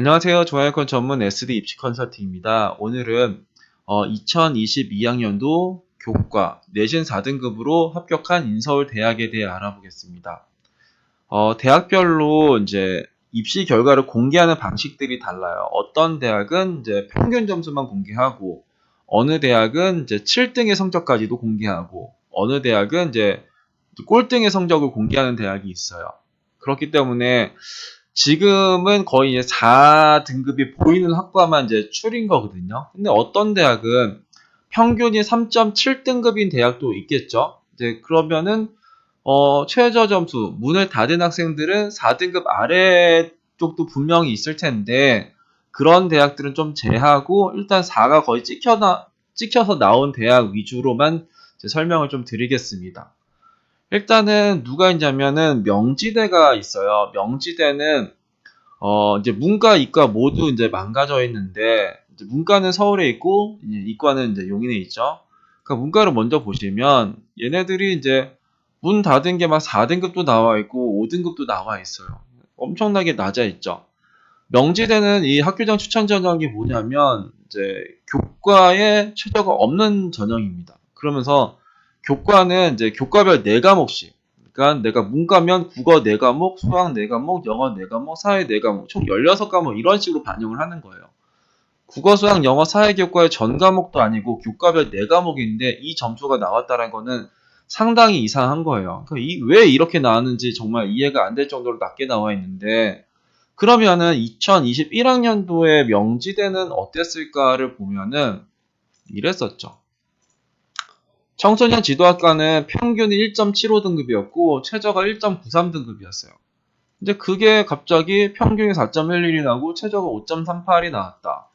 안녕하세요. 좋아요콘 전문 SD 입시 컨설팅입니다. 오늘은 2022학년도 교과 내신 4등급으로 합격한 인서울 대학에 대해 알아보겠습니다. 대학별로 이제 입시 결과를 공개하는 방식들이 달라요. 어떤 대학은 이제 평균 점수만 공개하고, 어느 대학은 이제 7등의 성적까지도 공개하고, 어느 대학은 이제 꼴등의 성적을 공개하는 대학이 있어요. 그렇기 때문에 지금은 거의 이제 4등급이 보이는 학과만 이제 추린 거거든요. 근데 어떤 대학은 평균이 3.7등급인 대학도 있겠죠. 이제 그러면은 최저 점수 문을 닫은 학생들은 4등급 아래 쪽도 분명히 있을 텐데 그런 대학들은 좀 제하고 일단 4가 거의 찍혀서 나온 대학 위주로만 설명을 좀 드리겠습니다. 일단은 누가 있냐면은 명지대가 있어요. 명지대는 이제 문과, 이과 모두 이제 망가져 있는데, 이제 문과는 서울에 있고, 이제 이과는 이제 용인에 있죠. 그러니까 문과를 먼저 보시면, 얘네들이 이제 문 닫은 게 막 4등급도 나와 있고, 5등급도 나와 있어요. 엄청나게 낮아 있죠. 명지대는 이 학교장 추천 전형이 뭐냐면, 이제 교과에 최저가 없는 전형입니다. 그러면서 교과는 이제 교과별 4과목씩, 그러니까 내가 문과면 국어 4과목, 수학 4과목, 영어 4과목, 사회 4과목, 총 16과목 이런 식으로 반영을 하는 거예요. 국어, 수학, 영어, 사회 교과의 전 과목도 아니고 교과별 4과목인데 이 점수가 나왔다는 거는 상당히 이상한 거예요. 왜 이렇게 나왔는지 정말 이해가 안 될 정도로 낮게 나와 있는데, 그러면은 2021학년도에 명지대는 어땠을까를 보면은 이랬었죠. 청소년 지도학과는 평균이 1.75등급이었고 최저가 1.93등급이었어요. 근데 그게 갑자기 평균이 4.11이 나고 최저가 5.38이 나왔다.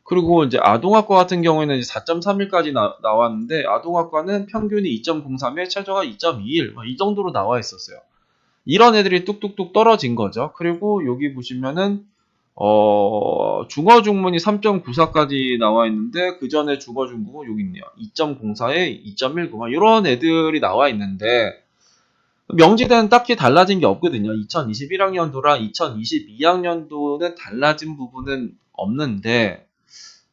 그리고 이제 아동학과 같은 경우에는 4.31까지 나왔는데 아동학과는 평균이 2.03에 최저가 2.21, 이 정도로 나와 있었어요. 이런 애들이 뚝뚝뚝 떨어진 거죠. 그리고 여기 보시면은 중어 중문이 3.94까지 나와 있는데 그 전에 중어 중국어 여기 있네요. 2.04에 2.19 이런 애들이 나와 있는데 명지대는 딱히 달라진 게 없거든요. 2021학년도랑 2022학년도는 달라진 부분은 없는데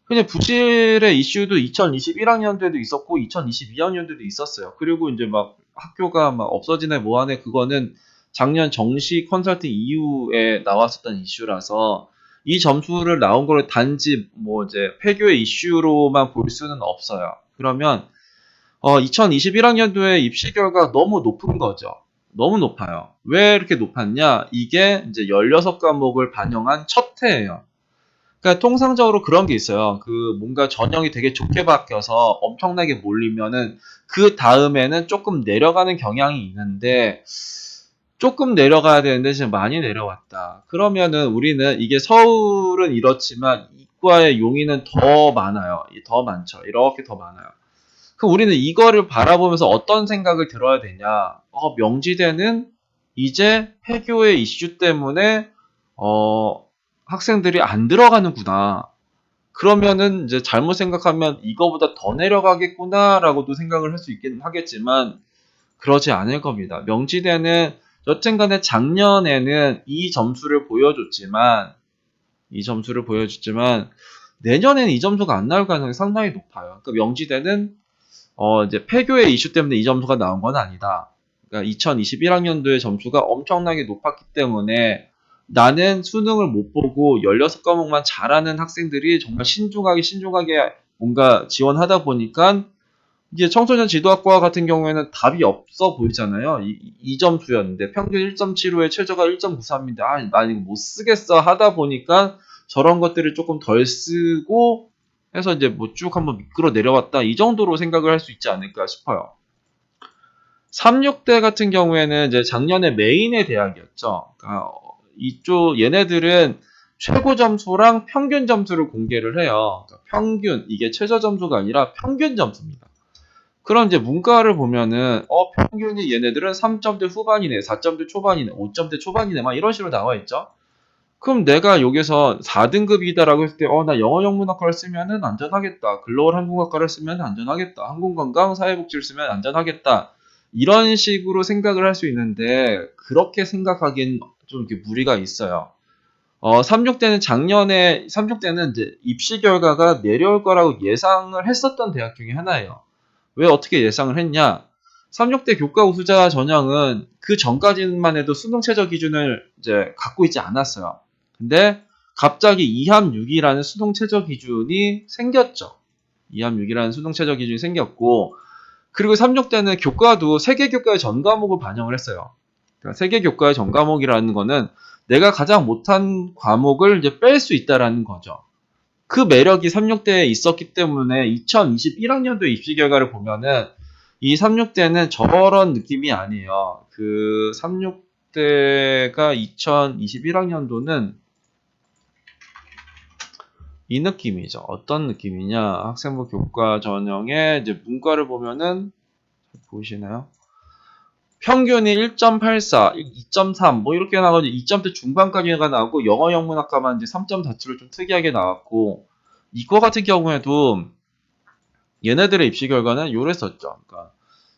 그냥 부실의 이슈도 2021학년도에도 있었고 2022학년도에도 있었어요. 그리고 이제 막 학교가 막 없어지네 뭐하네 그거는 작년 정시 컨설팅 이후에 나왔었던 이슈라서 이 점수를 나온 거를 단지 뭐 이제 폐교의 이슈로만 볼 수는 없어요. 그러면 2021학년도에 입시 결과가 너무 높은 거죠. 너무 높아요. 왜 이렇게 높았냐? 이게 이제 16과목을 반영한 첫 해예요. 그러니까 통상적으로 그런 게 있어요. 그 뭔가 전형이 되게 좋게 바뀌어서 엄청나게 몰리면은 그 다음에는 조금 내려가는 경향이 있는데 조금 내려가야 되는데 지금 많이 내려왔다. 그러면은 우리는 이게 서울은 이렇지만 이과의 용인은 더 많아요. 더 많죠. 이렇게 더 많아요. 그럼 우리는 이거를 바라보면서 어떤 생각을 들어야 되냐? 명지대는 이제 폐교의 이슈 때문에 어, 학생들이 안 들어가는구나. 그러면은 이제 잘못 생각하면 이거보다 더 내려가겠구나라고도 생각을 할 수 있긴 하겠지만 그러지 않을 겁니다. 명지대는 여튼간에 작년에는 이 점수를 보여줬지만 내년에는 이 점수가 안 나올 가능성이 상당히 높아요. 그러니까 명지대는 이제 폐교의 이슈 때문에 이 점수가 나온 건 아니다. 그러니까 2021학년도의 점수가 엄청나게 높았기 때문에 나는 수능을 못 보고 16과목만 잘하는 학생들이 정말 신중하게 뭔가 지원하다 보니까 이게 청소년 지도학과 같은 경우에는 답이 없어 보이잖아요. 이 점수였는데 평균 1.75에 최저가 1.93인데 나 이거 못 쓰겠어 하다 보니까 저런 것들을 조금 덜 쓰고 해서 이제 뭐 쭉 한번 미끄러 내려왔다 이 정도로 생각을 할 수 있지 않을까 싶어요. 36대 같은 경우에는 이제 작년에 메인의 대학이었죠. 그러니까 이쪽 얘네들은 최고 점수랑 평균 점수를 공개를 해요. 그러니까 평균 이게 최저 점수가 아니라 평균 점수입니다. 그럼 이제 문과를 보면은 평균이 얘네들은 3점대 후반이네, 4점대 초반이네, 5점대 초반이네 막 이런 식으로 나와 있죠. 그럼 내가 여기서 4등급이다라고 했을 때 나 영어 영문학과를 쓰면은 안전하겠다. 글로벌 항공학과를 쓰면 안전하겠다. 항공관광 사회복지를 쓰면 안전하겠다. 이런 식으로 생각을 할 수 있는데 그렇게 생각하기엔 좀 이렇게 무리가 있어요. 삼육대는 이제 입시 결과가 내려올 거라고 예상을 했었던 대학 중에 하나예요. 왜 어떻게 예상을 했냐? 삼육대 교과 우수자 전형은 그 전까지만 해도 수능 최저 기준을 이제 갖고 있지 않았어요. 근데 갑자기 2함 6이라는 수능 최저 기준이 생겼죠. 2함 6이라는 수능 최저 기준이 생겼고, 그리고 삼육대는 교과도 세계 교과의 전 과목을 반영을 했어요. 그러니까 세계 교과의 전 과목이라는 거는 내가 가장 못한 과목을 이제 뺄 수 있다라는 거죠. 그 매력이 삼육대에 있었기 때문에 2021학년도 입시 결과를 보면은 이 삼육대는 저런 느낌이 아니에요. 그 삼육대가 2021학년도는 이 느낌이죠. 어떤 느낌이냐? 학생부 교과 전형에 이제 문과를 보면은 보이시나요? 평균이 1.84, 2.3 뭐 이렇게 나가지고 2점대 중반까지가 나오고 영어 영문학과만 이제 3.47로 좀 특이하게 나왔고 이과 같은 경우에도 얘네들의 입시 결과는 요랬었죠. 그러니까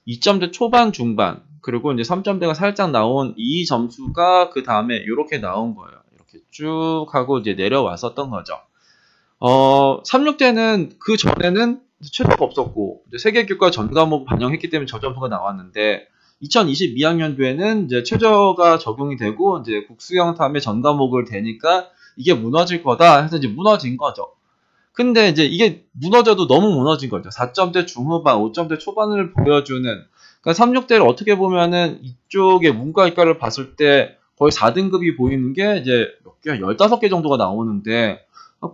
2점대 초반 중반 그리고 이제 3점대가 살짝 나온 이 점수가 그 다음에 이렇게 나온 거예요. 이렇게 쭉 하고 이제 내려왔었던 거죠. 36대는 그 전에는 최저가 없었고 세계교과 전 과목 반영했기 때문에 저 점수가 나왔는데 2022학년도에는 이제 최저가 적용이 되고 이제 국수형 탐의 전 과목을 대니까 이게 무너질 거다 해서 이제 무너진 거죠. 근데 이제 이게 무너져도 너무 무너진 거죠. 4점대 중후반, 5점대 초반을 보여주는 그러니까 36대를 어떻게 보면은 이쪽의 문과 이과를 봤을 때 거의 4등급이 보이는 게 이제 몇 개, 15개 정도가 나오는데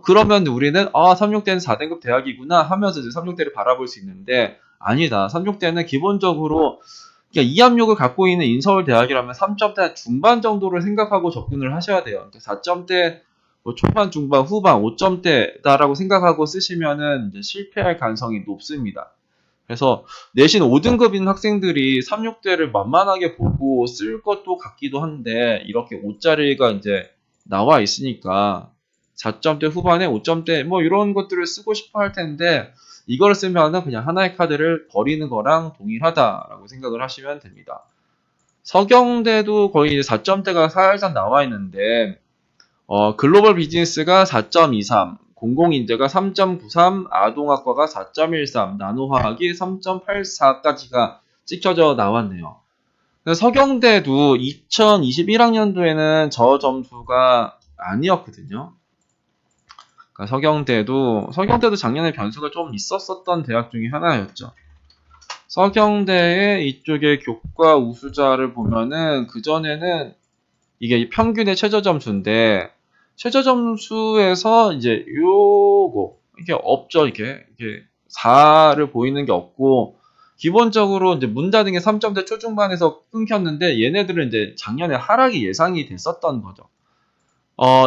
그러면 우리는 36대는 4등급 대학이구나 하면서 이제 36대를 바라볼 수 있는데 아니다. 36대는 기본적으로 그러니까 2학력을 갖고 있는 인서울 대학이라면 3점대 중반 정도를 생각하고 접근을 하셔야 돼요. 4점대 뭐 초반, 중반, 후반 5점대다라고 생각하고 쓰시면은 이제 실패할 가능성이 높습니다. 그래서 내신 5등급인 학생들이 36대를 만만하게 보고 쓸 것도 같기도 한데 이렇게 5짜리가 이제 나와 있으니까 4점대 후반에 5점대 뭐 이런 것들을 쓰고 싶어 할 텐데 이걸 쓰면은 그냥 하나의 카드를 버리는 거랑 동일하다라고 생각을 하시면 됩니다. 서경대도 거의 4점대가 살짝 나와 있는데 글로벌 비즈니스가 4.23, 공공인재가 3.93, 아동학과가 4.13, 나노화학이 3.84까지가 찍혀져 나왔네요. 서경대도 2021학년도에는 저 점수가 아니었거든요. 그러니까 서경대도 작년에 변수가 좀 있었었던 대학 중에 하나였죠. 서경대의 이쪽에 교과 우수자를 보면은 그전에는 이게 평균의 최저 점수인데 최저 점수에서 이제 이게 없죠. 이게 4를 보이는 게 없고 기본적으로 이제 문자등의 3점대 초중반에서 끊겼는데 얘네들은 이제 작년에 하락이 예상이 됐었던 거죠.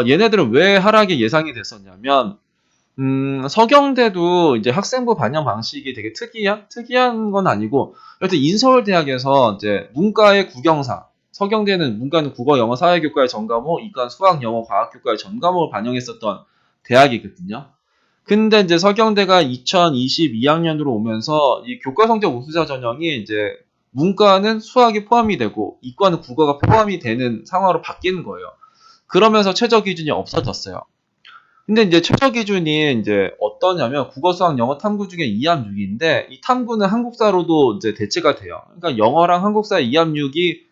얘네들은 왜 하락이 예상이 됐었냐면 서경대도 이제 학생부 반영 방식이 되게 특이한 건 아니고 여튼 인서울대학에서 이제 문과의 국영사 서경대는 문과는 국어, 영어, 사회교과의 전과목, 이과는 수학, 영어, 과학교과의 전과목을 반영했었던 대학이거든요. 근데 이제 서경대가 2022학년으로 오면서 이 교과 성적 우수자 전형이 이제 문과는 수학이 포함이 되고 이과는 국어가 포함이 되는 상황으로 바뀌는 거예요. 그러면서 최저 기준이 없어졌어요. 근데 이제 최저 기준이 이제 어떠냐면 국어, 수학, 영어, 탐구 중에 2함 6인데 이 탐구는 한국사로도 이제 대체가 돼요. 그러니까 영어랑 한국사 2함 6이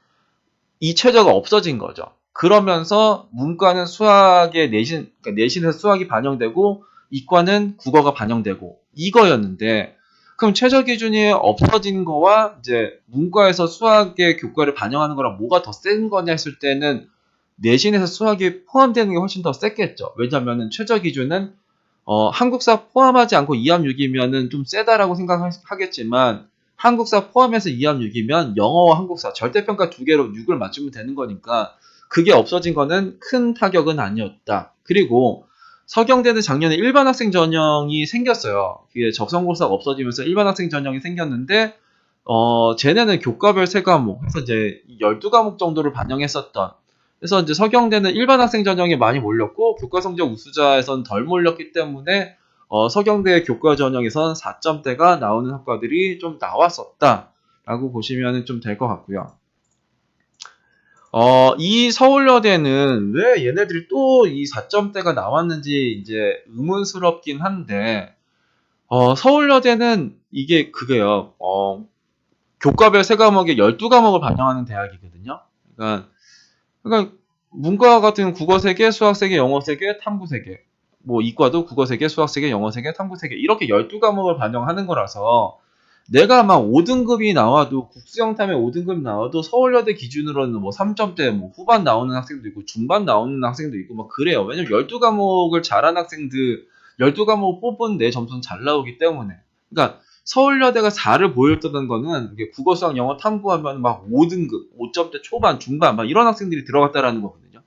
이 최저가 없어진 거죠. 그러면서 문과는 수학의 그러니까 내신에서 수학이 반영되고 이과는 국어가 반영되고 이거였는데 그럼 최저 기준이 없어진 거와 이제 문과에서 수학의 교과를 반영하는 거랑 뭐가 더 센 거냐 했을 때는 내신에서 수학이 포함되는 게 훨씬 더 셌겠죠. 왜냐하면 최저 기준은 한국사 포함하지 않고 2함 6이면은 좀 세다라고 생각하겠지만 한국사 포함해서 2함 6이면 영어와 한국사 절대평가 두 개로 6을 맞추면 되는 거니까 그게 없어진 거는 큰 타격은 아니었다. 그리고 서경대는 작년에 일반 학생 전형이 생겼어요. 그게 적성고사가 없어지면서 일반 학생 전형이 생겼는데 쟤네는 교과별 3과목 해서 이제 12과목 정도를 반영했었던 그래서 이제 서경대는 일반 학생 전형에 많이 몰렸고 교과 성적 우수자에선 덜 몰렸기 때문에 서경대 교과 전형에선 4점대가 나오는 학과들이 좀 나왔었다라고 보시면 좀 될 것 같고요. 이 서울여대는 왜 얘네들이 또 이 4점대가 나왔는지 이제 의문스럽긴 한데, 서울여대는 이게 그게요. 교과별 세 과목에 12과목을 반영하는 대학이거든요. 그러니까 문과 같은 국어 3개, 수학 3개, 영어 3개, 탐구 3개. 뭐 이과도 국어 3개, 수학 3개, 영어 3개, 탐구 3개. 이렇게 12과목을 반영하는 거라서 내가 막 5등급이 나와도 국수영탐에 5등급이 나와도 서울여대 기준으로는 뭐 3점대 뭐 후반 나오는 학생도 있고 중반 나오는 학생도 있고 막 그래요. 왜냐면 12과목을 잘한 학생들 12과목 뽑은 내 점수는 잘 나오기 때문에. 그러니까 서울여대가 4를 보였던 거는 이게 국어, 수학, 영어 탐구하면 막 5등급, 5점대 초반, 중반 막 이런 학생들이 들어갔다라는 거거든요.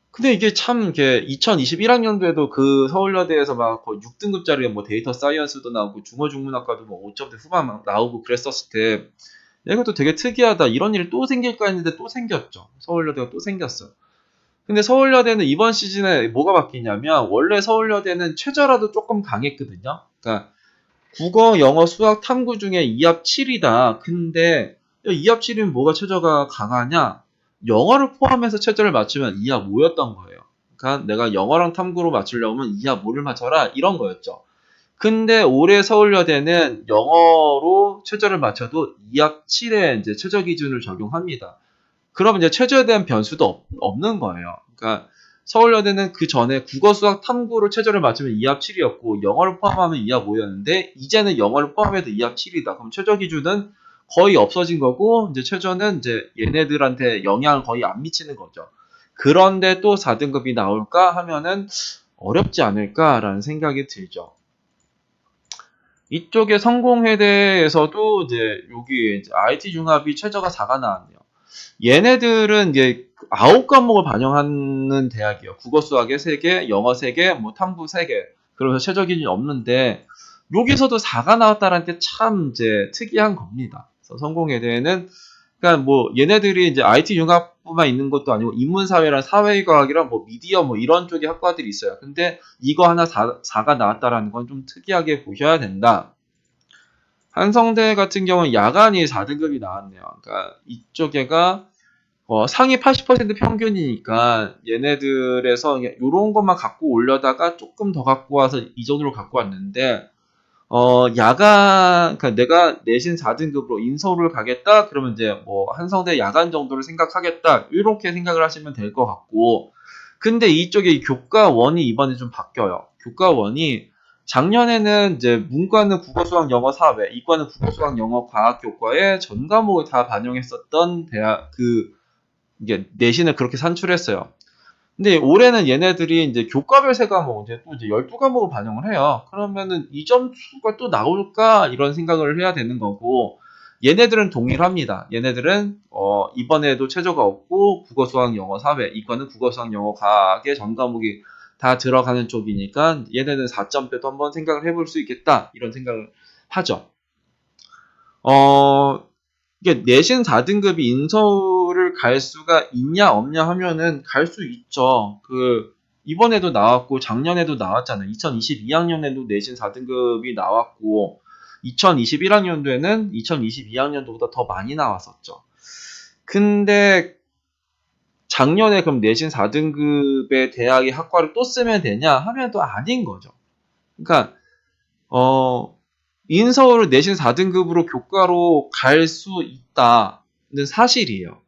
근데 이게 참 이게 2021학년도에도 그 서울여대에서 막 거의 6등급짜리 뭐 데이터 사이언스도 나오고 중어중문학과도 뭐 5점대 후반 막 나오고 그랬었을 때 이것도 되게 특이하다. 이런 일이 또 생길까 했는데 또 생겼죠. 서울여대가 또 생겼어. 근데 서울여대는 이번 시즌에 뭐가 바뀌냐면 원래 서울여대는 최저라도 조금 강했거든요. 그러니까 국어, 영어, 수학, 탐구 중에 2합 7이다. 근데 2합 7이면 뭐가 최저가 강하냐? 영어를 포함해서 최저를 맞추면 2합 5였던 거예요. 그러니까 내가 영어랑 탐구로 맞추려면 2합 5를 맞춰라 이런 거였죠. 근데 올해 서울여대는 영어로 최저를 맞춰도 2합 7의 이제 최저 기준을 적용합니다. 그러면 이제 최저에 대한 변수도 없는 거예요. 그러니까 서울여대는 그 전에 국어, 수학, 탐구로 최저를 맞추면 2합 7이었고 영어를 포함하면 2합 5였는데 이제는 영어를 포함해도 2합 7이다. 그럼 최저 기준은 거의 없어진 거고 이제 최저는 이제 얘네들한테 영향을 거의 안 미치는 거죠. 그런데 또 4등급이 나올까 하면은 어렵지 않을까라는 생각이 들죠. 이쪽에 성공회대에서도 이제 여기 이제 IT 융합이 최저가 4가 나왔네요. 얘네들은 이제 9과목을 반영하는 대학이에요. 국어 수학에 3개, 영어 3개, 뭐 탐구 3개. 그러면서 최저 기준이 없는데 여기서도 4가 나왔다는 게 참 이제 특이한 겁니다. 그래서 성공회대는 그러니까 뭐 얘네들이 이제 IT 융합부만 있는 것도 아니고 인문사회랑 사회과학이랑 뭐 미디어 뭐 이런 쪽의 학과들이 있어요. 근데 이거 하나 4가 나왔다라는 건 좀 특이하게 보셔야 된다. 한성대 같은 경우는 야간이 4등급이 나왔네요. 그러니까 이쪽에가 상위 80% 평균이니까 얘네들에서 이런 것만 갖고 올려다가 조금 더 갖고 와서 이 정도로 갖고 왔는데 야간 그러니까 내가 내신 4등급으로 인서울을 가겠다 그러면 이제 뭐 한성대 야간 정도를 생각하겠다 이렇게 생각을 하시면 될 것 같고 근데 이쪽에 교과원이 이번에 좀 바뀌어요. 교과원이 작년에는 이제 문과는 국어, 수학, 영어, 사회, 이과는 국어, 수학, 영어, 과학 교과에 전 과목을 다 반영했었던 대학 이게 내신을 그렇게 산출했어요. 근데 올해는 얘네들이 이제 교과별 세 과목 이제 또 이제 12과목을 반영을 해요. 그러면은 이 점수가 또 나올까 이런 생각을 해야 되는 거고 얘네들은 동일합니다. 얘네들은 이번에도 최저가 없고 국어, 수학, 영어, 사회 이과는 국어, 수학, 영어, 과학의 전 과목이 다 들어가는 쪽이니까 얘네는 4점대도 한번 생각을 해볼 수 있겠다 이런 생각을 하죠. 이게 내신 4등급이 인서울을 갈 수가 있냐 없냐 하면은 갈 수 있죠. 이번에도 나왔고 작년에도 나왔잖아요. 2022학년에도 내신 4등급이 나왔고 2021학년도에는 2022학년도보다 더 많이 나왔었죠. 근데 작년에 그럼 내신 4등급의 대학의 학과를 또 쓰면 되냐 하면 또 아닌 거죠. 그러니까 인서울을 내신 4등급으로 교과로 갈 수 있다는 사실이에요.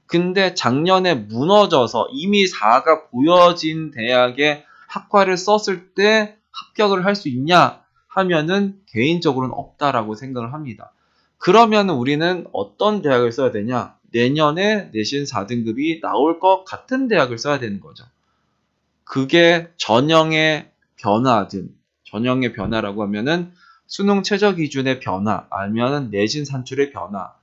근데 작년에 무너져서 이미 4가 보여진 대학의 학과를 썼을 때 합격을 할 수 있냐 하면은 개인적으로는 없다라고 생각을 합니다. 그러면 우리는 어떤 대학을 써야 되냐? 내년에 내신 4등급이 나올 것 같은 대학을 써야 되는 거죠. 그게 전형의 변화든 전형의 변화라고 하면은 수능 최저 기준의 변화 아니면은 내신 산출의 변화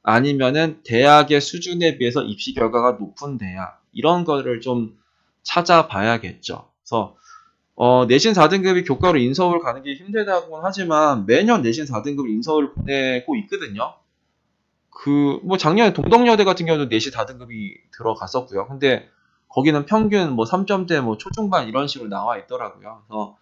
아니면은 대학의 수준에 비해서 입시 결과가 높은 대학 이런 거를 좀 찾아봐야겠죠. 그래서 내신 4등급이 교과로 인서울 가는 게 힘들다고는 하지만 매년 내신 4등급 인서울 보내고 있거든요. 뭐 작년에 동덕여대 같은 경우도 내신 4등급이 들어갔었고요. 근데 거기는 평균 뭐 3점대 뭐 초중반 이런 식으로 나와 있더라고요. 그래서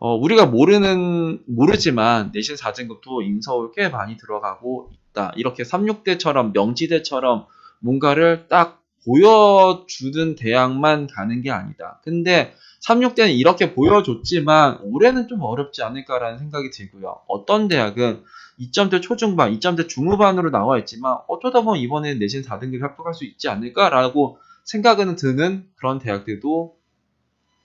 우리가 모르지만 내신 4등급도 인서울 꽤 많이 들어가고 있다. 이렇게 36대처럼 명지대처럼 뭔가를 딱 보여주는 대학만 가는 게 아니다. 근데 3-6대는 이렇게 보여줬지만 올해는 좀 어렵지 않을까라는 생각이 들고요. 어떤 대학은 2점대 초중반, 2점대 중후반으로 나와 있지만 어쩌다 보면 이번에 내신 4등급에 합격할 수 있지 않을까라고 생각은 드는 그런 대학들도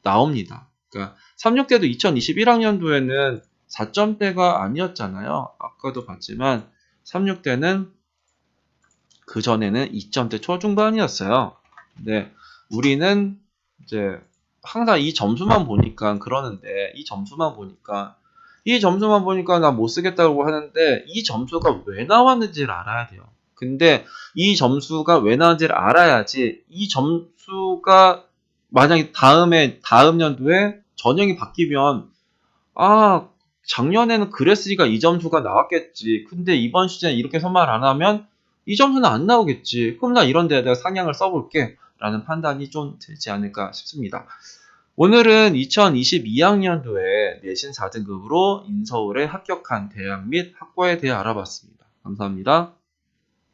나옵니다. 그러니까 3-6대도 2021학년도에는 4점대가 아니었잖아요. 아까도 봤지만 3-6대는 그전에는 2점대 초중반이었어요. 근데 우리는 이제 항상 이 점수만 보니까 그러는데 이 점수만 보니까 나 못 쓰겠다고 하는데 이 점수가 왜 나왔는지를 알아야 돼요. 근데 이 점수가 왜 나왔는지를 알아야지 이 점수가 만약에 다음 연도에 전형이 바뀌면 아, 작년에는 그랬으니까 이 점수가 나왔겠지. 근데 이번 시즌에 이렇게 선발 안 하면 이 점수는 안 나오겠지. 그럼 나 이런 데에다가 상향을 써볼게. 라는 판단이 좀 되지 않을까 싶습니다. 오늘은 2022학년도에 내신 4등급으로 인서울에 합격한 대학 및 학과에 대해 알아봤습니다. 감사합니다.